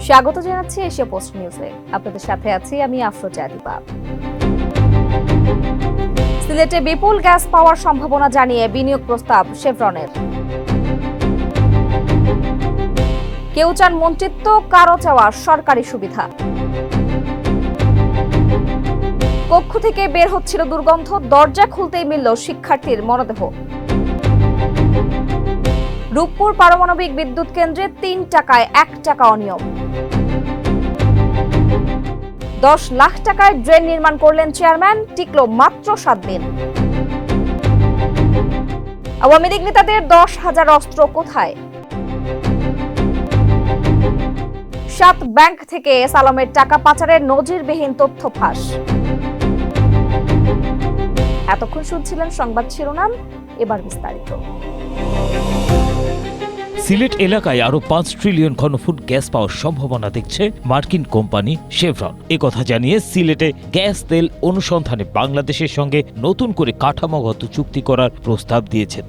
স্বাগত জানাচ্ছি Asia post নিউজে। আপনাদের সাথে আছি আমি আফরোজা দিবা। সিলেটে বিপুল গ্যাস পাওয়ার সম্ভাবনা জানিয়ে বিনিয়োগ প্রস্তাব শেভরনের। কেউ চান মন্ত্রিত্ব, কারো চাওয়া সরকারি সুবিধা। কক্ষ থেকে বের হচ্ছিল দুর্গন্ধ, দরজা খুলতেই মিলল শিক্ষার্থীর মরদেহ। রূপপুর পারমাণবিক বিদ্যুৎ কেন্দ্রে ৩ টাকায় ১ টাকা অনিয়ম। ১০ লাখ টাকায় ড্রেন নির্মাণ করলেন চেয়ারম্যান, টিকল মাত্র ৭ দিন। আওয়ামী লীগ নেতাদের ১০,০০০ অস্ত্র কোথায়? ৭ ব্যাংক থেকে সালামের টাকা পাচারের নজিরবিহীন তথ্য ফাঁস। এতক্ষণ শুনছিলেন সংবাদ শিরোনাম, এবার বিস্তারিত। সিলেট এলাকায় আরো ৫ ট্রিলিয়ন ঘনফুট গ্যাস পাওয়ার সম্ভাবনা দেখছে মার্কিন কোম্পানি শেভরন। একথা জানিয়ে সিলেটে গ্যাস তেল অনুসন্ধানে বাংলাদেশের সঙ্গে নতুন করে কাঠামোগত চুক্তি করার প্রস্তাব দিয়েছে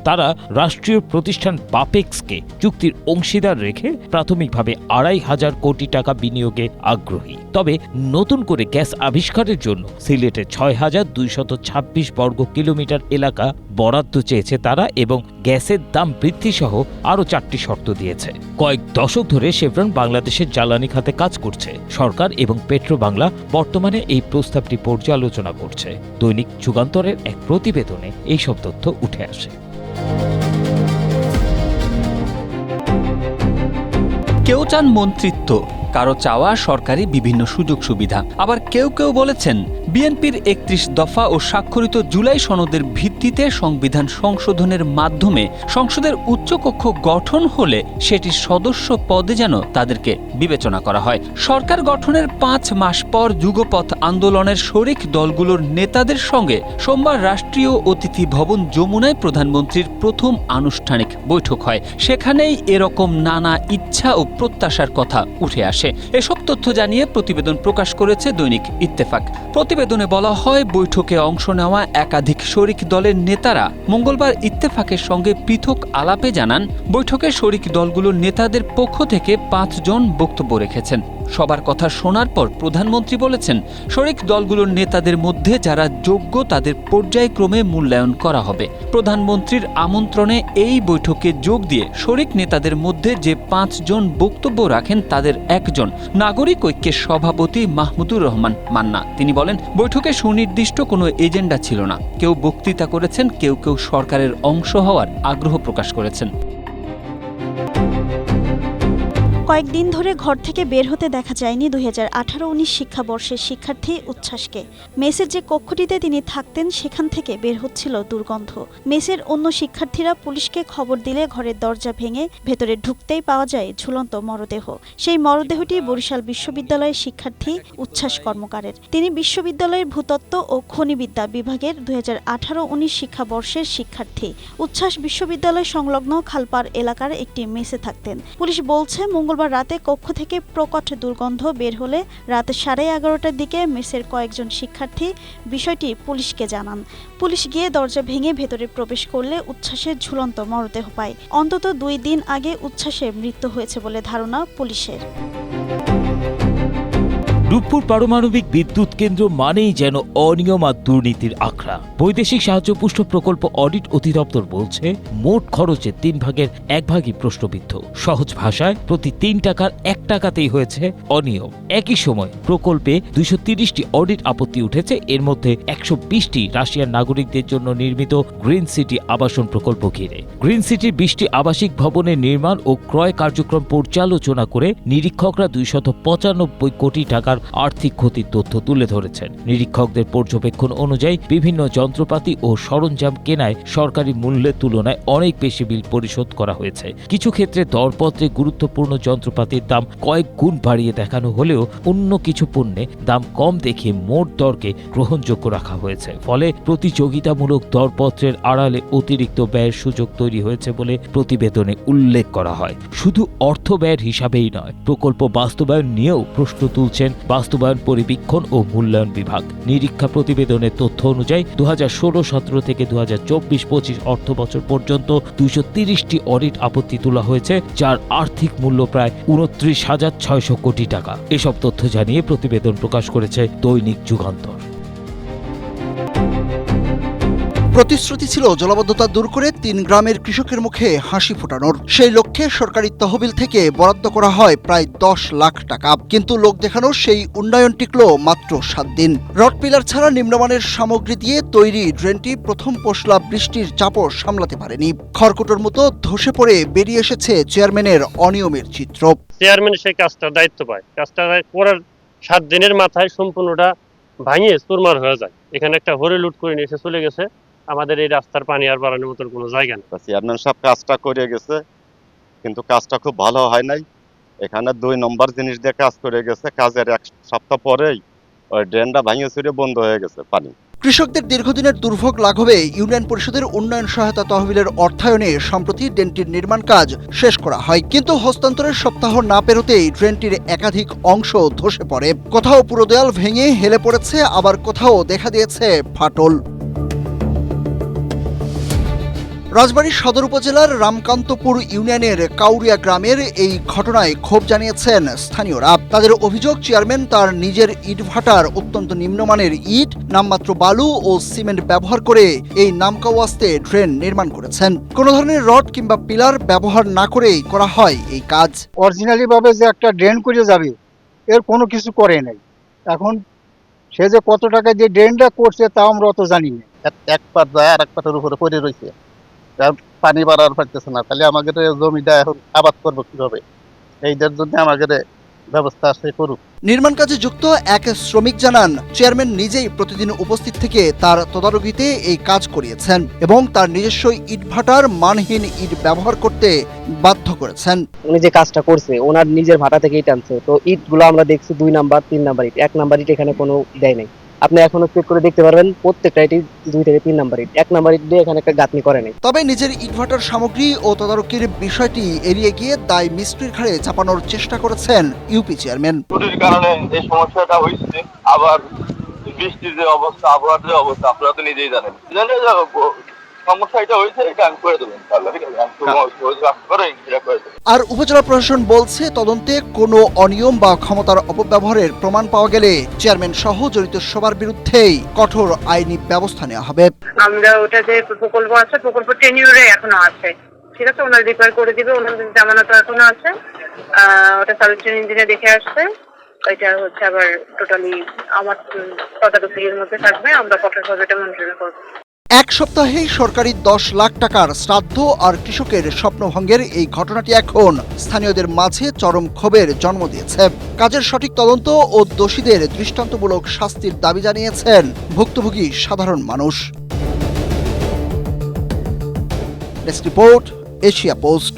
তারা রাষ্ট্রীয় প্রতিষ্ঠান বাপেক্সকে চুক্তির অংশীদার রেখে প্রাথমিকভাবে ২৫০০ কোটি টাকা বিনিয়োগে আগ্রহী। তবে নতুন করে গ্যাস আবিষ্কারের জন্য সিলেটে ৬,২২৬ বর্গ কিলোমিটার এলাকা বরাদ্দ চেয়েছে তারা এবং গ্যাসের দাম বৃদ্ধি সহ আরো ৪টি শর্ত দিয়েছে। কয়েক দশক ধরে শেভরন বাংলাদেশের জ্বালানি খাতে কাজ করছে। সরকার এবং পেট্রো বাংলা বর্তমানে এই প্রস্তাবটি পর্যালোচনা করছে। দৈনিক যুগান্তরের এক প্রতিবেদনে এইসব তথ্য উঠে আসে। কেউ চান মন্ত্রিত্ব, কারো চাওয়া সরকারি বিভিন্ন সুযোগ সুবিধা। আবার কেউ কেউ বলেছেন বিএনপির ৩১ দফা ও স্বাক্ষরিত জুলাই সনদের ভিত্তিতে সংবিধান সংশোধনের মাধ্যমে সংসদের উচ্চকক্ষ গঠন হলে সেটির সদস্য পদে যেন তাদেরকে বিবেচনা করা হয়। সরকার গঠনের ৫ মাস পর যুগপথ আন্দোলনের শরিক দলগুলোর নেতাদের সঙ্গে সোমবার রাষ্ট্রীয় অতিথি ভবন যমুনায় প্রধানমন্ত্রীর প্রথম আনুষ্ঠানিক বৈঠক হয়। সেখানেই এরকম নানা ইচ্ছা ও প্রত্যাশার কথা উঠে আসে। এসব তথ্য জানিয়ে প্রতিবেদন প্রকাশ করেছে দৈনিক ইত্তেফাক। প্রতিবেদনে বলা হয়, বৈঠকে অংশ নেওয়া একাধিক শরিক দলের নেতারা মঙ্গলবার ইত্তেফাকের সঙ্গে পৃথক আলাপে জানান, বৈঠকে শরিক দলগুলোর নেতাদের পক্ষ থেকে ৫ জন বক্তব্য রেখেছেন। সবার কথা শোনার পর প্রধানমন্ত্রী বলেছেন, শরিক দলগুলোর নেতাদের মধ্যে যারা যোগ্য তাদের পর্যায়ক্রমে মূল্যায়ন করা হবে। প্রধানমন্ত্রীর আমন্ত্রণে এই বৈঠকে যোগ দিয়ে শরিক নেতাদের মধ্যে যে ৫ জন বক্তব্য রাখেন তাদের একজন নাগরিক ঐক্যের সভাপতি মাহমুদুর রহমান মান্না। তিনি বলেন, বৈঠকে সুনির্দিষ্ট কোনো এজেন্ডা ছিল না। কেউ বক্তৃতা করেছেন, কেউ সরকারের অংশ হওয়ার আগ্রহ প্রকাশ করেছেন। কয়েকদিন ধরে ঘর থেকে বের হতে দেখা যায়নি ২০১৮-১৯ শিক্ষাবর্ষের শিক্ষার্থী উচ্ছ্বাসকে। মেসের যে কক্ষটিতে তিনি থাকতেন সেখান থেকে বের হচ্ছিল দুর্গন্ধ। মেসের অন্য শিক্ষার্থীরা পুলিশকে খবর দিলে ঘরের দরজা ভেঙে ভেতরে ঢুকতেই পাওয়া যায় ঝুলন্ত মরদেহ। সেই মরদেহটি বরিশাল বিশ্ববিদ্যালয়ের শিক্ষার্থী উচ্ছ্বাস কর্মকারের। তিনি বিশ্ববিদ্যালয়ের ভূতত্ত্ব ও খনিবিদ্যা বিভাগের ২০১৮-১৯ শিক্ষাবর্ষের শিক্ষার্থী। উচ্ছ্বাস বিশ্ববিদ্যালয় সংলগ্ন খালপাড় এলাকার একটি মেসে থাকতেন। পুলিশ বলছে, মঙ্গলবার রাতে কক্ষ থেকে প্রকট দুর্গন্ধ বের হলে রাত 11:30টার দিকে মেসের কয়েকজন শিক্ষার্থী বিষয়টি পুলিশকে জানান। পুলিশ গিয়ে দরজা ভেঙে ভেতরে প্রবেশ করলে উচ্ছ্বাসের ঝুলন্ত মরদেহ পায়। অন্তত ২ দিন আগে উচ্ছ্বাসের মৃত্যু হয়েছে বলে ধারণা পুলিশের। রূপপুর পারমাণবিক বিদ্যুৎ কেন্দ্র মানেই যেন অনিয়ম আর দুর্নীতির আখড়া। বৈদেশিক সাহায্য পুষ্ট প্রকল্প অডিট অধিদপ্তর বলছে, মোট খরচের ৩ ভাগের ১ ভাগই প্রশ্নবিদ্ধ। সহজ ভাষায় প্রতি ৩ টাকার ১ টাকাতেই হয়েছে অনিয়ম। একই সময় প্রকল্পে ২৩০টি অডিট আপত্তি উঠেছে। এর মধ্যে ১২০টি রাশিয়ার নাগরিকদের জন্য নির্মিত গ্রিন সিটি আবাসন প্রকল্প ঘিরে। গ্রিন সিটির ২০টি আবাসিক ভবনের নির্মাণ ও ক্রয় কার্যক্রম পর্যালোচনা করে নিরীক্ষকরা ২৯৫ কোটি টাকার আর্থিক ক্ষতির তথ্য তুলে ধরেছেন। নিরীক্ষকদের পর্যবেক্ষণ অনুযায়ী বিভিন্ন যন্ত্রপাতি ও সরঞ্জাম কেনায় সরকারি মূল্যের তুলনায় অনেক বেশি বিল পরিশোধ করা হয়েছে। কিছু ক্ষেত্রে দরপত্রে গুরুত্বপূর্ণ যন্ত্রপাতির দাম কয়েক গুণ বাড়িয়ে দেখানো হলেও অন্য কিছু পণ্যে দাম কম দেখিয়ে মোট দরকে গ্রহণযোগ্য রাখা হয়েছে। ফলে প্রতিযোগিতামূলক দরপত্রের আড়ালে অতিরিক্ত ব্যয়ের সুযোগ তৈরি হয়েছে বলে প্রতিবেদনে উল্লেখ করা হয়। শুধু অর্থ ব্যয়ের হিসাবেই নয়, প্রকল্প বাস্তবায়ন নিয়েও প্রশ্ন তুলছেন বাস্তবায়ন পরিবীক্ষণ ও মূল্যায়ন বিভাগ। নিরীক্ষা প্রতিবেদনের তথ্য অনুযায়ী 2016-17 থেকে 2024-25 অর্থ বছর পর্যন্ত 230টি অডিট আপত্তি তোলা হয়েছে, যার আর্থিক মূল্য প্রায় 29,600 কোটি টাকা। এসব তথ্য জানিয়ে প্রতিবেদন প্রকাশ করেছে দৈনিক যুগান্তর। প্রতিশ্রুতি ছিল জলাবদ্ধতা দূর করে 3 গ্রামের কৃষকের মুখে হাসি ফোটানোর। সেই লক্ষ্যে সরকারি তহবিল থেকে বরাদ্দ করা হয় প্রায় 10 লাখ টাকা, কিন্তু লোক দেখানোর সেই উন্নয়ন টিকল মাত্র 7 দিন। রড পিলার ছাড়া নিম্নমানের সামগ্রী দিয়ে তৈরি ড্রেনটি প্রথম পশলা বৃষ্টির চাপও সামলাতে পারেনি। খড়কুটোর মতো ধসে পড়ে বেরিয়ে এসেছে চেয়ারম্যানের অনিয়মের চিত্র। চেয়ারম্যান সেই কাজটার দায়িত্ব পায়, কাজটা করার 7 দিনের মাথায় সম্পূর্ণটা ভাঙিয়ে চুরমার হয়ে যায়। এখানে একটা হরে লুট করে নিয়ে এসে চলে গেছে। আমাদের এই রাস্তার পানি আর বাড়ানোর মতো কোনো জায়গা নেই। চেয়ারম্যান সব কাজটা করে গেছে, কিন্তু কাজটা খুব ভালো হয় নাই। এখানে 2 নম্বর জিনিস দিয়ে কাজ করে গেছে। কাজের 1 সপ্তাহ পরেই ওই ড্রেনটা ভাঙিয়ে চুরে বন্ধ হয়ে গেছে পানি। কৃষকদের দীর্ঘদিনের দুর্ভোগ লাঘবে ইউনিয়ন পরিষদের উন্নয়ন সহায়তা তহবিলের অর্থায়নে সম্প্রতি ড্রেনটির নির্মাণ কাজ শেষ করা হয়, কিন্তু হস্তান্তরের সপ্তাহ না পেরোতেই ড্রেনটির একাধিক অংশ ধসে পড়ে। কোথাও পুরো দেয়াল ভেঙে হেলে পড়েছে, আবার কোথাও দেখা দিয়েছে ফাটল। রাজবাড়ী সদর উপজেলার রামকান্তপুর ইউনিয়নের কাউরিয়া গ্রামের এই ঘটনায় ক্ষোভ জানিয়েছেন স্থানীয়রা। তাদের অভিযোগ, চেয়ারম্যান তার নিজের ইটভাটার অত্যন্ত নিম্নমানের ইট, নামমাত্র বালু ও সিমেন্ট ব্যবহার করে এই নামকাওয়াস্তে ড্রেন নির্মাণ করেছেন। কোনো ধরনের রড কিংবা পিলার ব্যবহার না করেই করা হয় এই কাজ। অরিজিনালি ভাবে যে একটা ড্রেন করে যাবে, এর কোনো কিছু করে নাই। এখন সে যে কত টাকা দিয়ে ড্রেনটা করছে তা আমরা অত জানি না। এক পাট যায় আর এক পাটের উপরে পড়ে রয়েছে, পানি বাড়ার পারতেছে না। তাহলে আমাদের জমিটা এখন আবাদ করবো কিভাবে? এইটার জন্য আমাদের ব্যবস্থা আছে করুক। নির্মাণ কাজে যুক্ত এক শ্রমিক জানান, চেয়ারম্যান নিজেই প্রতিদিন উপস্থিত থেকে তার তদারকিতে এই কাজ করিয়েছেন এবং তার নিজস্ব ইটভাটার মানহীন ইট ব্যবহার করতে বাধ্য করেছেন। উনি যে কাজটা করছে ওনার নিজের ভাটা থেকেই টানছে। তো ইটগুলো আমরা দেখছি 2 নাম্বার 3 নাম্বার ইট, 1 নাম্বার ইট এখানে কোনো দেয় নাই। আপনি এখনো চেক করে দেখতে পারবেন, প্রত্যেকটা ইটই 2 থেকে 3 নাম্বার ইট, 1 নাম্বার ইট দিয়ে এখানে একটা গাঁথনি করে নাই। তবে নিজের ইটভাটার সামগ্রী ও তদারকির বিষয়টি এড়িয়ে গিয়ে দায় মিস্ত্রির ঘাড়ে চাপানোর চেষ্টা করেছেন ইউপি চেয়ারম্যান। ত্রুটির কারণে এই সমস্যাটা হয়েছে। আবার বৃষ্টির যে অবস্থা, আবহাওয়ার যে অবস্থা, আপনারা তো নিজেই জানেন। সমস্যা এটা হয়েছে, এটা আমি করে দেবেন। আর উপজেলা প্রশাসন বলছে, তদন্তে কোনো অনিয়ম বা ক্ষমতার অপব্যবহারের প্রমাণ পাওয়া গেলে চেয়ারম্যান সহ জড়িত সবার বিরুদ্ধেই কঠোর আইনি ব্যবস্থা নেওয়া হবে। আমরা ওটা যে প্রকল্প আছে, প্রকল্প টেনিউরে এখনো আছে, ঠিক আছে, ওনারা রিপেয়ার করে দিবে। ওনাদের জামানত এখনো আছে, ওটা সার্ভিস ইঞ্জিনিয়ার দেখে আসছে। এটা হচ্ছে আবার টোটালি আমার তদারকির মধ্যে থাকবে, আমরা কঠোরভাবে এটা মনিটরিং করবো। এক সপ্তাহেই সরকারি 10 লাখ টাকার শ্রাদ্ধ আর কৃষকের স্বপ্নভঙ্গের এই ঘটনাটি এখন স্থানীয়দের মাঝে চরম ক্ষোভের জন্ম দিয়েছে। কাজের সঠিক তদন্ত ও দোষীদের দৃষ্টান্তমূলক শাস্তির দাবি জানিয়েছেন ভুক্তভোগী সাধারণ মানুষ। Desk report, Asia post.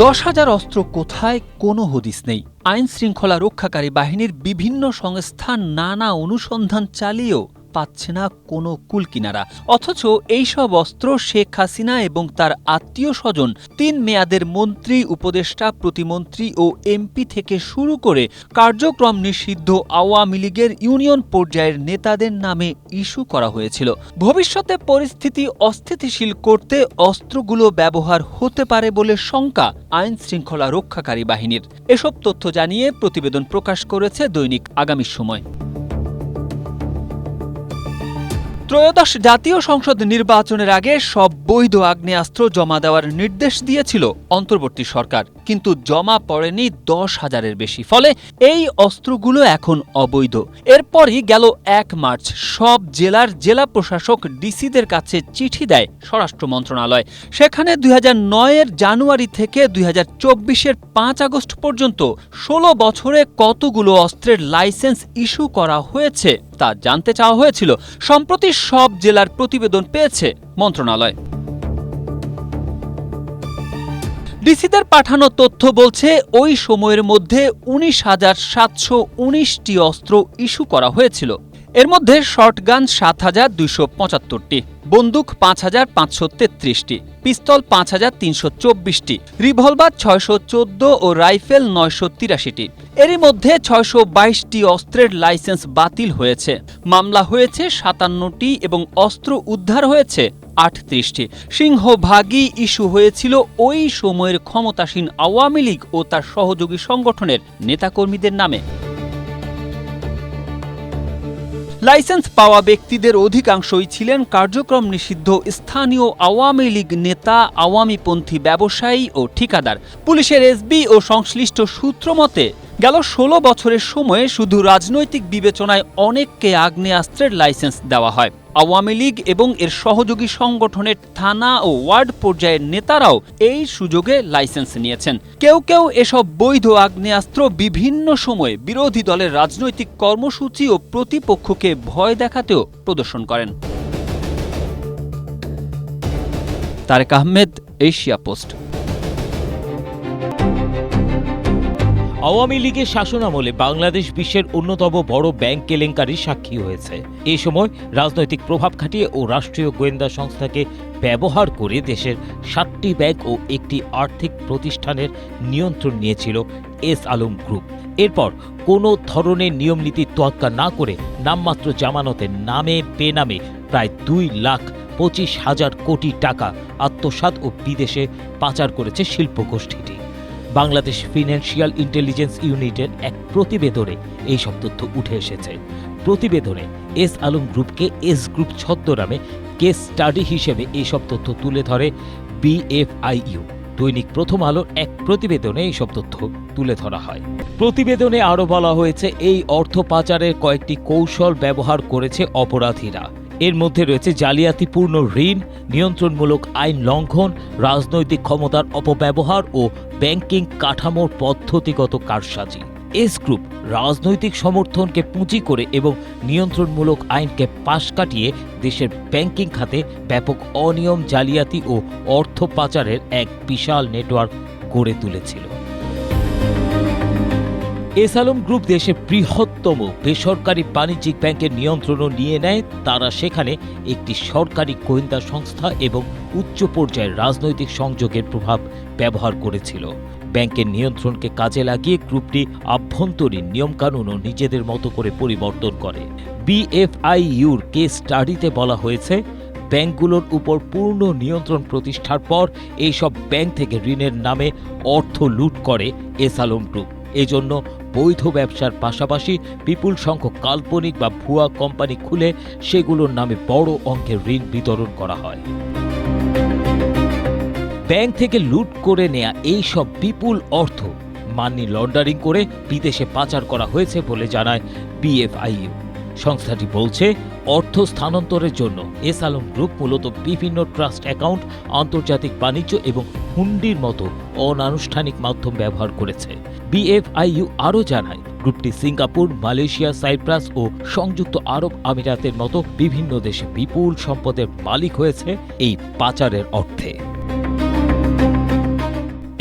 10,000 অস্ত্র কোথায়, কোনো হদিস নেই। আইন শৃঙ্খলা রক্ষাকারী বাহিনীর বিভিন্ন সংস্থা নানা অনুসন্ধান চালিয়েও পাচ্ছে না কোনো কুলকিনারা। অথচ এইসব অস্ত্র শেখ হাসিনা এবং তার আত্মীয় স্বজন, 3 মেয়াদের মন্ত্রী, উপদেষ্টা, প্রতিমন্ত্রী ও এমপি থেকে শুরু করে কার্যক্রম নিষিদ্ধ আওয়ামী লীগের ইউনিয়ন পর্যায়ের নেতাদের নামে ইস্যু করা হয়েছিল। ভবিষ্যতে পরিস্থিতি অস্থিতিশীল করতে অস্ত্রগুলো ব্যবহার হতে পারে বলে শঙ্কা আইন শৃঙ্খলা রক্ষাকারী বাহিনীর। এসব তথ্য জানিয়ে প্রতিবেদন প্রকাশ করেছে দৈনিক আগামী সময়। ত্রয়োদশ জাতীয় সংসদ নির্বাচনের আগে সব বৈধ আগ্নেয়াস্ত্র জমা দেওয়ার নির্দেশ দিয়েছিল অন্তর্বর্তী সরকার, কিন্তু জমা পড়েনি 10,000-এর বেশি। ফলে এই অস্ত্রগুলো এখন অবৈধ। এরপরই গেল 1 মার্চ সব জেলার জেলা প্রশাসক ডিসিদের কাছে চিঠি দেয় স্বরাষ্ট্র মন্ত্রণালয়। সেখানে 2009-এর জানুয়ারি থেকে 2024-এর 5 আগস্ট পর্যন্ত 16 বছরে কতগুলো অস্ত্রের লাইসেন্স ইস্যু করা হয়েছে তা জানতে চাওয়া হয়েছিল। সম্প্রতি সব জেলার প্রতিবেদন পেয়েছে মন্ত্রণালয়। ডিসিদের পাঠানো তথ্য বলছে, ওই সময়ের মধ্যে 19,719টি অস্ত্র ইস্যু করা হয়েছিল। এর মধ্যে শর্টগান ৭,২৭৫টি, বন্দুক ৫,৫৩৩টি, পিস্তল ৫,৩২৪টি, রিভলভার ৬১৪ ও রাইফেল ৯৮৩টি। এরই মধ্যে ৬২২টি অস্ত্রের লাইসেন্স বাতিল হয়েছে। মামলা হয়েছে ৫৭টি এবং অস্ত্র উদ্ধার হয়েছে ৩৮টি। সিংহভাগই ইস্যু হয়েছিল ওই সময়ের ক্ষমতাসীন আওয়ামী লীগ ও তার সহযোগী সংগঠনের নেতাকর্মীদের নামে। লাইসেন্স পাওয়া ব্যক্তিদের অধিকাংশই ছিলেন কার্যক্রম নিষিদ্ধ স্থানীয় আওয়ামী লীগ নেতা, আওয়ামীপন্থী ব্যবসায়ী ও ঠিকাদার। পুলিশের এসবি ও সংশ্লিষ্ট সূত্র মতে গেল ১৬ বছরের সময়ে শুধু রাজনৈতিক বিবেচনায় অনেককে আগ্নেয়াস্ত্রের লাইসেন্স দেওয়া হয়। আওয়ামী লীগ এবং এর সহযোগী সংগঠনের থানা ও ওয়ার্ড পর্যায়ের নেতারাও এই সুযোগে লাইসেন্স নিয়েছেন। কেউ কেউ এসব বৈধ আগ্নেয়াস্ত্র বিভিন্ন সময়ে বিরোধী দলের রাজনৈতিক কর্মসূচি ও প্রতিপক্ষকে ভয় দেখাতেও প্রদর্শন করেন। Tarek Ahmed, Asia post. আওয়ামী লীগের শাসনামলে বাংলাদেশ বিশ্বের অন্যতম বড় ব্যাংক কেলেঙ্কারির সাক্ষী হয়েছে। এই সময় রাজনৈতিক প্রভাব খাটিয়ে ও রাষ্ট্রীয় গোয়েন্দা সংস্থাকে ব্যবহার করে দেশের 7টি ব্যাংক ও একটি আর্থিক প্রতিষ্ঠানের নিয়ন্ত্রণ নিয়েছিল এস আলম গ্রুপ। এরপর কোনো ধরনের নিয়মনীতির তোয়াক্কা না করে নামমাত্র জামানতের নামে বেনামে প্রায় 2,25,000 কোটি টাকা আত্মসাৎ ও বিদেশে পাচার করেছে শিল্পগোষ্ঠীটি। বাংলাদেশ ফিনান্সিয়াল ইন্টেলিজেন্স ইউনিটের এক প্রতিবেদনে এইসব তথ্য উঠে এসেছে। প্রতিবেদনে এস আলম গ্রুপকে এস গ্রুপ ছদ্মনামে কেস স্টাডি হিসেবে এইসব তথ্য তুলে ধরে বিএফআইইউ। দৈনিক প্রথম আলোর এক প্রতিবেদনে এইসব তথ্য তুলে ধরা হয়। প্রতিবেদনে আরও বলা হয়েছে, এই অর্থ পাচারের কয়েকটি কৌশল ব্যবহার করেছে অপরাধীরা। এর মধ্যে রয়েছে জালিয়াতিপূর্ণ ঋণ, নিয়ন্ত্রণমূলক আইন লঙ্ঘন, রাজনৈতিক ক্ষমতার অপব্যবহার ও ব্যাংকিং কাঠামোর পদ্ধতিগত কারসাজি। এস গ্রুপ রাজনৈতিক সমর্থনকে পুঁজি করে এবং নিয়ন্ত্রণমূলক আইনকে পাশ কাটিয়ে দেশের ব্যাংকিং খাতে ব্যাপক অনিয়ম, জালিয়াতি ও অর্থ পাচারের এক বিশাল নেটওয়ার্ক গড়ে তুলেছিল। এস আলম গ্রুপ দেশের বৃহত্তম বেসরকারি বাণিজ্যিক ব্যাংকের নিয়ন্ত্রণও নিয়ে নেয়। তারা সেখানে একটি সরকারি গোয়েন্দা সংস্থা এবং উচ্চ পর্যায়ের রাজনৈতিক সংযোগের প্রভাব ব্যবহার করেছিল। ব্যাংকের নিয়ন্ত্রণকে কাজে লাগিয়ে গ্রুপটি আভ্যন্তরীণ নিয়মকানুনও নিজেদের মতো করে পরিবর্তন করে। বিএফআইইউর কেস স্টাডিতে বলা হয়েছে, ব্যাংকগুলোর উপর পূর্ণ নিয়ন্ত্রণ প্রতিষ্ঠার পর এইসব ব্যাংক থেকে ঋণের নামে অর্থ লুট করে এস আলম গ্রুপ। এজন্য বৈধ ব্যবসার পাশাপাশি বিপুল সংখ্যক কাল্পনিক বা ভুয়া কোম্পানি খুলে সেগুলোর নামে বড় অঙ্কের ঋণ বিতরণ করা হয়। ব্যাংক থেকে লুট করে নেয়া এই সব বিপুল অর্থ মানি লন্ডারিং করে বিদেশে পাচার করা হয়েছে বলে জানায় বিএফআইইউ। সংস্থাটি বলছে, অর্থ স্থানান্তরের জন্য এস আলম গ্রুপ মূলত বিভিন্ন ট্রাস্ট অ্যাকাউন্ট, আন্তর্জাতিক বাণিজ্য এবং হুন্ডির মতো অনানুষ্ঠানিক মাধ্যম ব্যবহার করেছে। বিএফআইইউ আরও জানায়, গ্রুপটি সিঙ্গাপুর, মালয়েশিয়া, সাইপ্রাস ও সংযুক্ত আরব আমিরাতের মতো বিভিন্ন দেশে বিপুল সম্পদের মালিক হয়েছে এই পাচারের অর্থে।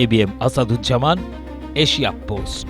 ABM Asaduzzaman, Asia post.